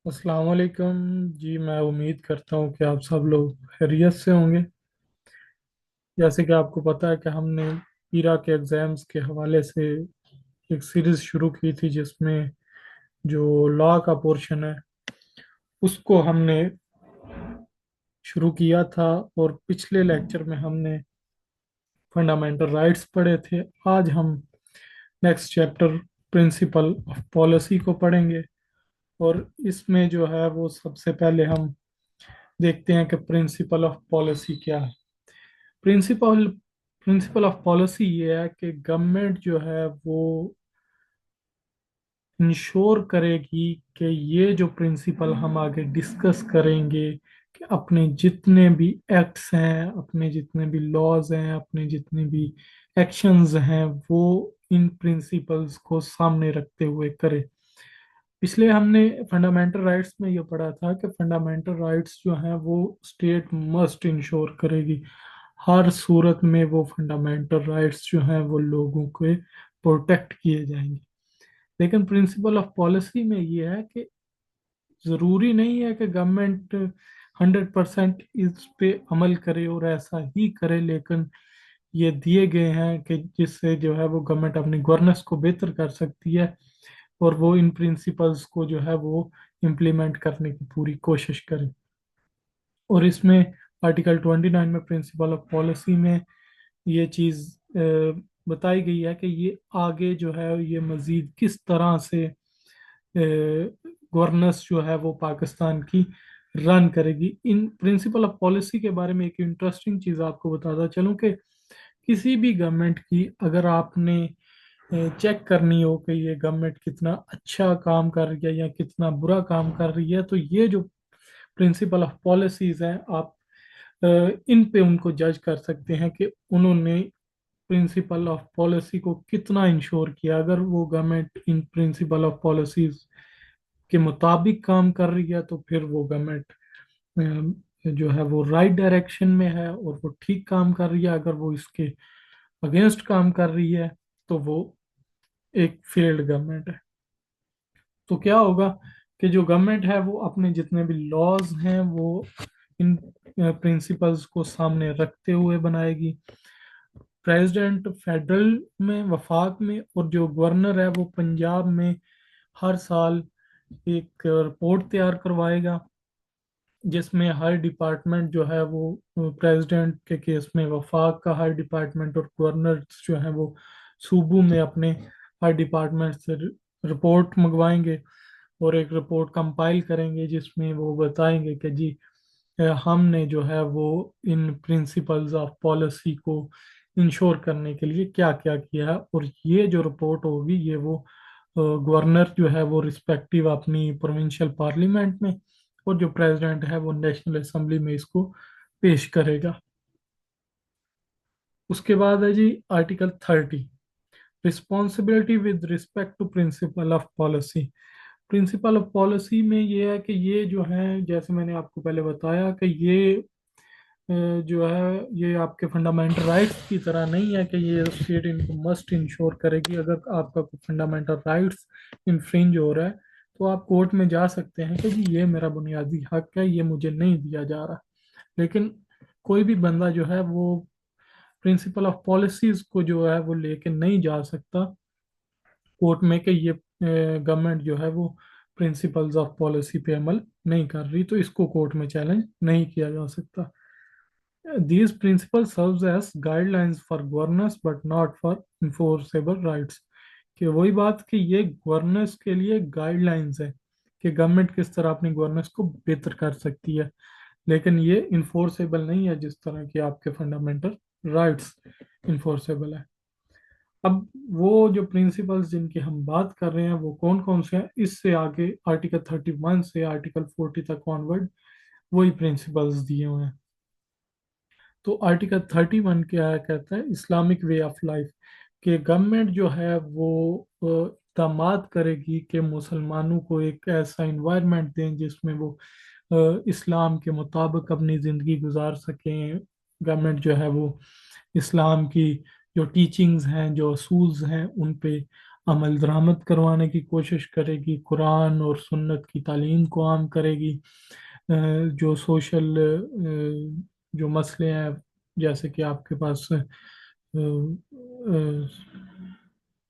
अस्सलाम वालेकुम जी। मैं उम्मीद करता हूँ कि आप सब लोग खैरियत से होंगे। जैसे कि आपको पता है कि हमने पीरा के एग्ज़ाम्स के हवाले से एक सीरीज़ शुरू की थी, जिसमें जो लॉ का पोर्शन है उसको हमने शुरू किया था। और पिछले लेक्चर में हमने फंडामेंटल राइट्स पढ़े थे। आज हम next chapter principal of policy को पढ़ेंगे। और इसमें जो है वो सबसे पहले हम देखते हैं कि प्रिंसिपल ऑफ पॉलिसी क्या है। प्रिंसिपल प्रिंसिपल ऑफ पॉलिसी ये है कि गवर्नमेंट जो है वो इंश्योर करेगी कि ये जो प्रिंसिपल हम आगे डिस्कस करेंगे, कि अपने जितने भी एक्ट्स हैं, अपने जितने भी लॉज हैं, अपने जितने भी एक्शंस हैं, वो इन प्रिंसिपल्स को सामने रखते हुए करे। इसलिए हमने फंडामेंटल राइट्स में ये पढ़ा था कि फंडामेंटल राइट्स जो हैं वो स्टेट मस्ट इंश्योर करेगी। हर सूरत में वो फंडामेंटल राइट्स जो हैं वो लोगों के प्रोटेक्ट किए जाएंगे। लेकिन प्रिंसिपल ऑफ पॉलिसी में ये है कि ज़रूरी नहीं है कि गवर्नमेंट 100% इस पे अमल करे और ऐसा ही करे, लेकिन ये दिए गए हैं कि जिससे जो है वो गवर्नमेंट अपनी गवर्नेंस को बेहतर कर सकती है और वो इन प्रिंसिपल्स को जो है वो इम्प्लीमेंट करने की पूरी कोशिश करे। और इसमें आर्टिकल 29 में प्रिंसिपल ऑफ पॉलिसी में ये चीज़ बताई गई है कि ये आगे जो है ये मज़ीद किस तरह से गवर्नेंस जो है वो पाकिस्तान की रन करेगी। इन प्रिंसिपल ऑफ पॉलिसी के बारे में एक इंटरेस्टिंग चीज़ आपको बताता चलूँ कि किसी भी गवर्नमेंट की अगर आपने चेक करनी हो कि ये गवर्नमेंट कितना अच्छा काम कर रही है या कितना बुरा काम कर रही है, तो ये जो प्रिंसिपल ऑफ पॉलिसीज हैं, आप इन पे उनको जज कर सकते हैं कि उन्होंने प्रिंसिपल ऑफ पॉलिसी को कितना इंश्योर किया। अगर वो government in principle of policies के मुताबिक काम कर रही है तो फिर वो गवर्नमेंट जो है वो राइट डायरेक्शन में है और वो ठीक काम कर रही है। अगर वो इसके अगेंस्ट काम कर रही है तो वो एक फेल्ड गवर्नमेंट है। तो क्या होगा कि जो गवर्नमेंट है वो अपने जितने भी लॉज हैं वो इन प्रिंसिपल्स को सामने रखते हुए बनाएगी। प्रेसिडेंट फेडरल में, वफाक में, और जो गवर्नर है वो पंजाब में हर साल एक रिपोर्ट तैयार करवाएगा, जिसमें हर डिपार्टमेंट जो है वो प्रेसिडेंट के केस में वफाक का हर डिपार्टमेंट और गवर्नर जो है वो सूबों में अपने हर डिपार्टमेंट से रिपोर्ट मंगवाएंगे और एक रिपोर्ट कंपाइल करेंगे, जिसमें वो बताएंगे कि जी हमने जो है वो इन प्रिंसिपल्स ऑफ पॉलिसी को इंश्योर करने के लिए क्या क्या किया है। और ये जो रिपोर्ट होगी ये वो गवर्नर जो है वो रिस्पेक्टिव अपनी प्रोविंशियल पार्लियामेंट में, और जो प्रेसिडेंट है वो नेशनल असेंबली में इसको पेश करेगा। उसके बाद है जी article 30, responsibility with respect to principle of policy. Principle of policy में ये है कि ये जो है, जैसे मैंने आपको पहले बताया कि ये जो है ये आपके फंडामेंटल राइट्स की तरह नहीं है कि ये स्टेट इनको मस्ट इंश्योर करेगी। अगर आपका फंडामेंटल राइट्स इन्फ्रिंज हो रहा है तो आप कोर्ट में जा सकते हैं कि जी ये मेरा बुनियादी हक है, ये मुझे नहीं दिया जा रहा। लेकिन कोई भी बंदा जो है वो प्रिंसिपल ऑफ पॉलिसीज को जो है वो लेके नहीं जा सकता कोर्ट में कि ये गवर्नमेंट जो है वो प्रिंसिपल्स ऑफ पॉलिसी पे अमल नहीं कर रही, तो इसको कोर्ट में चैलेंज नहीं किया जा सकता। These principles serves as guidelines for governance but not for enforceable rights। कि वही बात कि ये गवर्नेंस के लिए गाइडलाइंस है कि गवर्नमेंट किस तरह अपनी गवर्नेंस को बेहतर कर सकती है, लेकिन ये इन्फोर्सेबल नहीं है जिस तरह की आपके फंडामेंटल राइट्स इन्फोर्सेबल है। अब वो जो प्रिंसिपल्स जिनकी हम बात कर रहे हैं वो कौन कौन से हैं, इससे आगे आर्टिकल 31 से आर्टिकल 40 तक ऑनवर्ड वही प्रिंसिपल्स दिए हुए हैं। तो आर्टिकल 31 क्या कहता है, इस्लामिक वे ऑफ लाइफ। कि गवर्नमेंट जो है वो इक़दामात करेगी कि मुसलमानों को एक ऐसा इन्वायरमेंट दें जिसमें वो इस्लाम के मुताबिक अपनी ज़िंदगी गुजार सकें। गवर्नमेंट जो है वो इस्लाम की जो टीचिंग्स हैं, जो असूल्स हैं, उन पे عمل درآمد کروانے کی کوشش کرے گی، قرآن اور سنت کی تعلیم کو عام کرے گی، جو سوشل جو مسئلے ہیں، جیسے کہ آپ کے پاس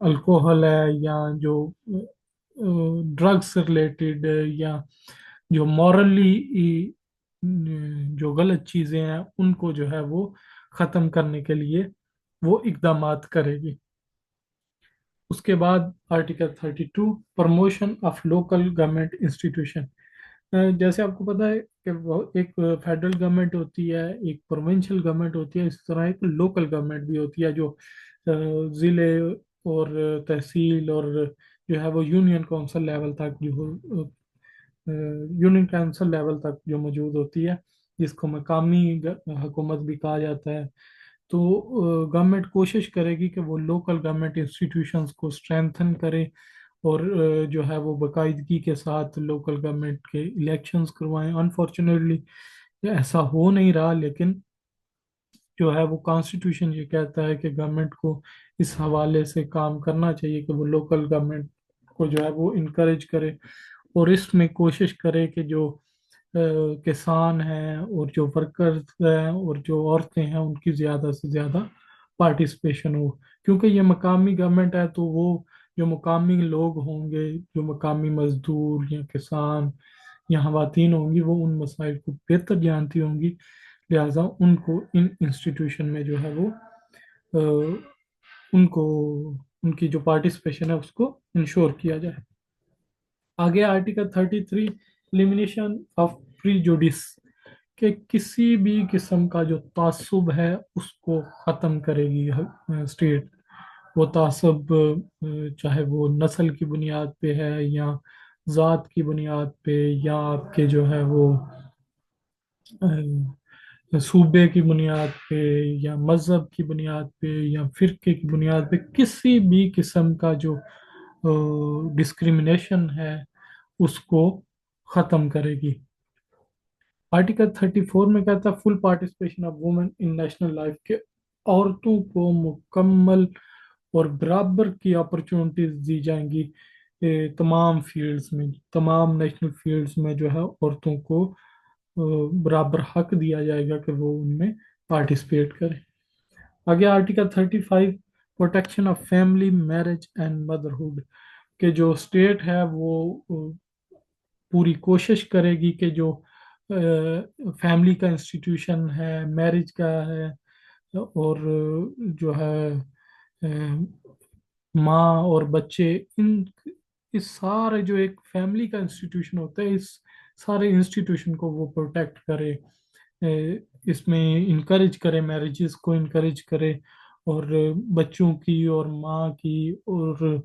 الکوہل ہے، یا جو ڈرگس سے ریلیٹڈ، یا جو مورلی جو غلط چیزیں ہیں ان کو جو ہے وہ ختم کرنے کے لیے وہ اقدامات کرے گی۔ اس کے بعد article 32، promotion of local government institution. جیسے آپ کو پتہ ہے کہ وہ ایک فیڈرل گورنمنٹ ہوتی ہے، ایک پروونشل گورنمنٹ ہوتی ہے، اس طرح ایک لوکل گورنمنٹ بھی ہوتی ہے، جو ضلع اور تحصیل اور جو ہے وہ یونین کونسل لیول تک یونین کونسل لیول تک جو موجود ہوتی ہے، جس کو مقامی حکومت بھی کہا جاتا ہے۔ تو گورنمنٹ کوشش کرے گی کہ وہ لوکل گورنمنٹ انسٹیٹیوشنس کو اسٹرینتھن کرے، اور جو ہے وہ باقاعدگی کے ساتھ لوکل گورنمنٹ کے الیکشنز کروائیں۔ انفارچونیٹلی ایسا ہو نہیں رہا، لیکن جو ہے وہ کانسٹیٹیوشن یہ کہتا ہے کہ گورنمنٹ کو اس حوالے سے کام کرنا چاہیے کہ وہ لوکل گورنمنٹ کو جو ہے وہ انکریج کرے، اور اس میں کوشش کرے کہ جو کسان ہیں اور جو ورکرز ہیں اور جو عورتیں ہیں ان کی زیادہ سے زیادہ پارٹیسپیشن ہو، کیونکہ یہ مقامی گورنمنٹ ہے، تو وہ جو مقامی لوگ ہوں گے، جو مقامی مزدور یا کسان یا خواتین ہوں گی، وہ ان مسائل کو بہتر جانتی ہوں گی، لہٰذا ان کو ان انسٹیٹیوشن میں جو ہے وہ ان کو ان کی جو پارٹیسپیشن ہے اس کو انشور کیا جائے۔ آگے آرٹیکل 33، ایلیمینیشن آف پریجوڈس، کہ کسی بھی قسم کا جو تعصب ہے اس کو ختم کرے گی اسٹیٹ۔ وہ تعصب چاہے وہ نسل کی بنیاد پہ ہے، یا ذات کی بنیاد پہ، یا آپ کے جو ہے وہ صوبے کی بنیاد پہ، یا مذہب کی بنیاد پہ، یا فرقے کی بنیاد پہ، کسی بھی قسم کا جو ڈسکریمنیشن ہے اس کو ختم کرے گی۔ آرٹیکل 34 میں کہتا ہے full participation of women in national life, کے عورتوں کو مکمل اور برابر کی اپرچونٹیز دی جائیں گی تمام فیلڈز میں، تمام نیشنل فیلڈز میں جو ہے عورتوں کو برابر حق دیا جائے گا کہ وہ ان میں پارٹیسپیٹ کریں۔ آگے article 35، protection of family, marriage and motherhood, کہ جو اسٹیٹ ہے وہ پوری کوشش کرے گی کہ جو فیملی کا انسٹیٹیوشن ہے، میرج کا ہے، اور جو ہے ماں اور بچے، اس سارے جو ایک فیملی کا انسٹیٹیوشن ہوتا ہے، اس سارے انسٹیٹیوشن کو وہ پروٹیکٹ کرے، اس میں انکریج کرے، میرجز کو انکریج کرے، اور بچوں کی اور ماں کی اور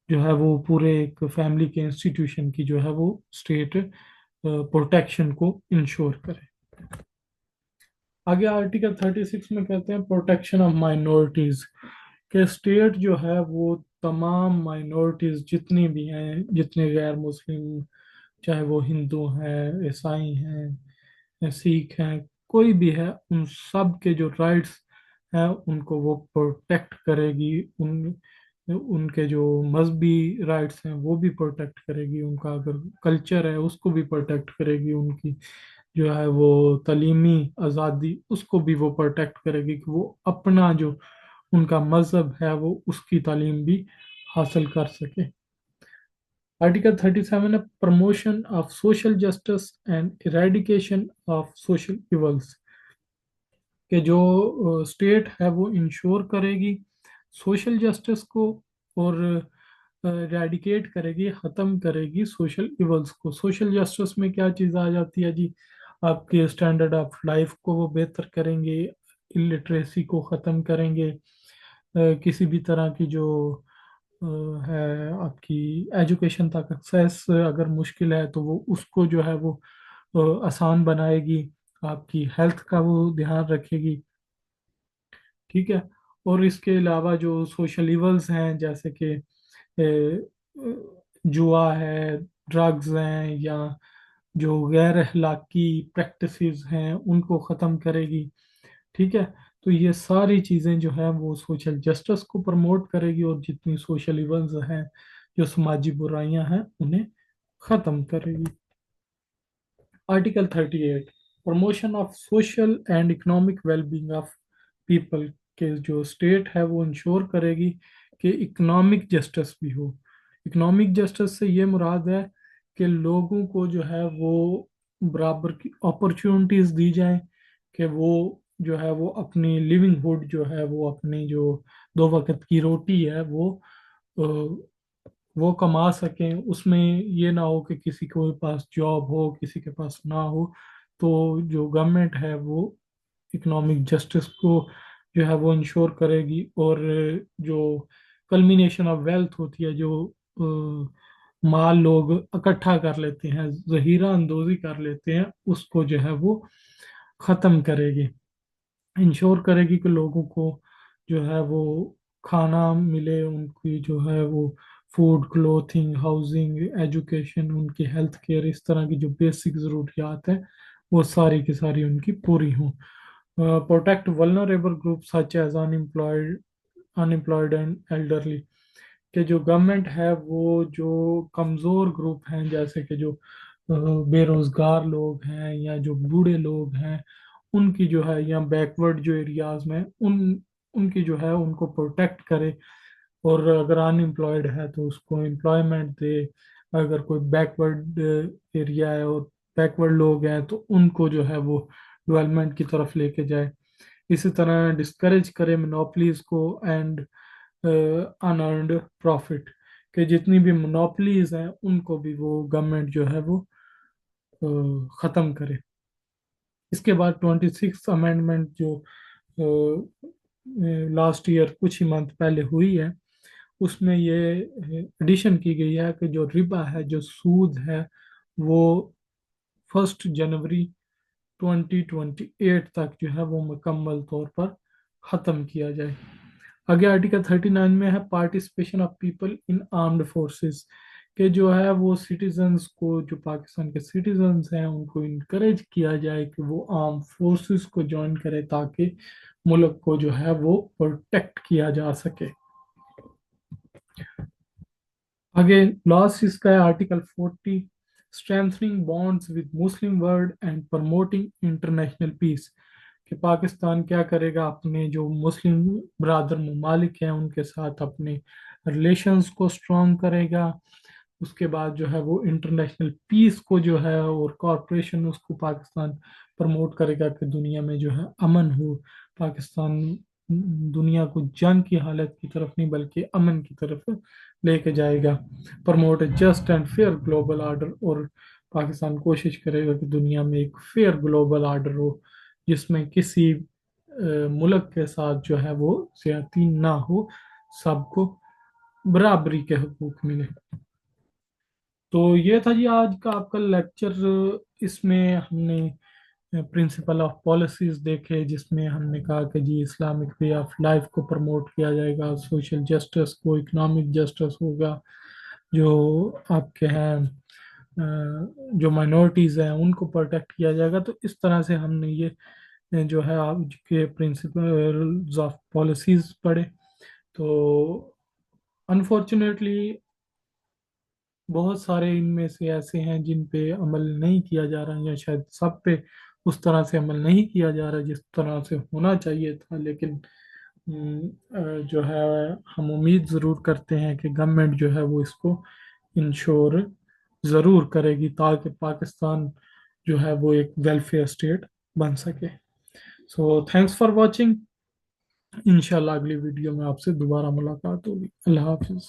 جو ہے وہ پورے ایک فیملی کے انسٹیٹیوشن کی جو ہے وہ اسٹیٹ پروٹیکشن کو انشور کرے۔ آگے آرٹیکل 36 میں کہتے ہیں پروٹیکشن آف مائنورٹیز، کہ اسٹیٹ جو ہے وہ تمام مائنورٹیز جتنی بھی ہیں، جتنے غیر مسلم، چاہے وہ ہندو ہیں، عیسائی ہیں، سکھ ہیں، کوئی بھی ہے، ان سب کے جو رائٹس ہیں ان کو وہ پروٹیکٹ کرے گی، ان کے جو مذہبی رائٹس ہیں وہ بھی پروٹیکٹ کرے گی، ان کا اگر کلچر ہے اس کو بھی پروٹیکٹ کرے گی، ان کی جو ہے وہ تعلیمی آزادی اس کو بھی وہ پروٹیکٹ کرے گی، کہ وہ اپنا جو ان کا مذہب ہے وہ اس کی تعلیم بھی حاصل کر سکے۔ آرٹیکل 37 ہے promotion of social justice and eradication of social evils, کہ جو اسٹیٹ ہے وہ انشور کرے گی سوشل جسٹس کو، اور ریڈیکیٹ کرے گی، ختم کرے گی سوشل ایولز کو۔ سوشل جسٹس میں کیا چیز آ جاتی ہے جی؟ آپ کے اسٹینڈرڈ آف لائف کو وہ بہتر کریں گے، الٹریسی کو ختم کریں گے، کسی بھی طرح کی جو ہے آپ کی ایجوکیشن تک ایکسیس اگر مشکل ہے تو وہ اس کو جو ہے وہ آسان بنائے گی، آپ کی ہیلتھ کا وہ دھیان رکھے گی، ٹھیک ہے۔ اور اس کے علاوہ جو سوشل ایولز ہیں، جیسے کہ جوا ہے، ڈرگز ہیں، یا جو غیر اخلاقی پریکٹسز ہیں ان کو ختم کرے گی، ٹھیک ہے۔ तो ये सारी चीज़ें जो है वो सोशल जस्टिस को प्रमोट करेगी और जितनी सोशल इवेंट्स हैं, जो समाजी बुराइयां हैं, उन्हें ख़त्म करेगी। Article 38, promotion of social and economic wellbeing of people, के जो स्टेट है वो इंश्योर करेगी कि इकोनॉमिक जस्टिस भी हो। इकोनॉमिक जस्टिस से ये मुराद है कि लोगों को जो है वो बराबर की अपॉर्चुनिटीज दी जाए, कि वो जो है वो अपनी लिविंगहुड जो है वो अपनी जो दो वक्त की रोटी है वो कमा सकें। उसमें ये ना हो कि किसी के पास जॉब हो किसी के पास ना हो। तो जो गवर्नमेंट है वो इकोनॉमिक जस्टिस को जो है वो इंश्योर करेगी, और जो कल्मिनेशन ऑफ वेल्थ होती है, जो माल लोग इकट्ठा कर लेते हैं, जहीरा अंदोजी कर लेते हैं, उसको जो है वो ख़त्म करेगी। इंश्योर करेगी कि लोगों को जो है वो खाना मिले, उनकी जो है वो फूड, क्लोथिंग, हाउसिंग, एजुकेशन, उनकी हेल्थ केयर, इस तरह की जो बेसिक ज़रूरियात हैं वो सारी की सारी उनकी पूरी हों। Protect vulnerable group such as unemployed and elderly, कि जो गवर्नमेंट है वो जो कमज़ोर ग्रुप हैं, जैसे कि जो बेरोज़गार लोग हैं या जो बूढ़े लोग हैं, उनकी जो है, या बैकवर्ड जो एरियाज में उनकी जो है उनको प्रोटेक्ट करे। और अगर अनएम्प्लॉयड है तो उसको एम्प्लॉयमेंट दे। अगर कोई बैकवर्ड एरिया है और बैकवर्ड लोग हैं तो उनको जो है वो डेवलपमेंट की तरफ लेके जाए। इसी तरह डिस्करेज करे मोनोपलीज को एंड अनअर्नड प्रॉफिट, कि जितनी भी मोनोपलीज हैं उनको भी वो गवर्नमेंट जो है वो ख़त्म करे। इसके बाद 26 अमेंडमेंट जो लास्ट ईयर कुछ ही मंथ पहले हुई है, उसमें ये एडिशन की गई है कि जो रिबा है, जो सूद है, वो 1 जनवरी 2028 तक जो है वो मुकम्मल तौर पर ख़त्म किया जाए। आगे आर्टिकल 39 में है participation of people in armed forces, के जो है वो सिटीजन्स को, जो पाकिस्तान के सिटीजन्स हैं, उनको इनकरेज किया जाए कि वो आर्म फोर्सेस को ज्वाइन करें, ताकि मुल्क को जो है वो प्रोटेक्ट किया जा सके। आगे लास्ट इसका है article 40, strengthening bonds with Muslim world and promoting international peace, कि पाकिस्तान क्या करेगा, अपने जो मुस्लिम ब्रादर ममालिक हैं उनके साथ अपने रिलेशंस को स्ट्रॉन्ग करेगा। उसके बाद जो है वो इंटरनेशनल पीस को जो है और कॉरपोरेशन उसको पाकिस्तान प्रमोट करेगा कि दुनिया में जो है अमन हो। पाकिस्तान दुनिया को जंग की हालत की तरफ नहीं बल्कि अमन की तरफ लेके जाएगा। Promote A just and fair global order, और पाकिस्तान कोशिश करेगा कि दुनिया में एक फेयर ग्लोबल ऑर्डर हो, जिसमें किसी मुल्क के साथ जो है वो ज्यादती ना हो, सबको बराबरी के हकूक मिले। तो ये था जी आज का आपका लेक्चर। इसमें हमने प्रिंसिपल ऑफ पॉलिसीज देखे, जिसमें हमने कहा कि जी इस्लामिक वे ऑफ लाइफ को प्रमोट किया जाएगा, सोशल जस्टिस को, इकोनॉमिक जस्टिस होगा, जो आपके हैं जो माइनॉरिटीज़ हैं उनको प्रोटेक्ट किया जाएगा। तो इस तरह से हमने ये जो है आपके प्रिंसिपल्स ऑफ पॉलिसीज पढ़े। तो अनफॉर्चुनेटली बहुत सारे इनमें से ऐसे हैं जिन पे अमल नहीं किया जा रहा, या शायद सब पे उस तरह से अमल नहीं किया जा रहा जिस तरह से होना चाहिए था। लेकिन जो है हम उम्मीद ज़रूर करते हैं कि गवर्नमेंट जो है वो इसको इंश्योर ज़रूर करेगी, ताकि पाकिस्तान जो है वो एक वेलफेयर स्टेट बन सके। So thanks for watching. इंशाल्लाह अगली वीडियो में आपसे दोबारा मुलाकात होगी। अल्लाह हाफिज़।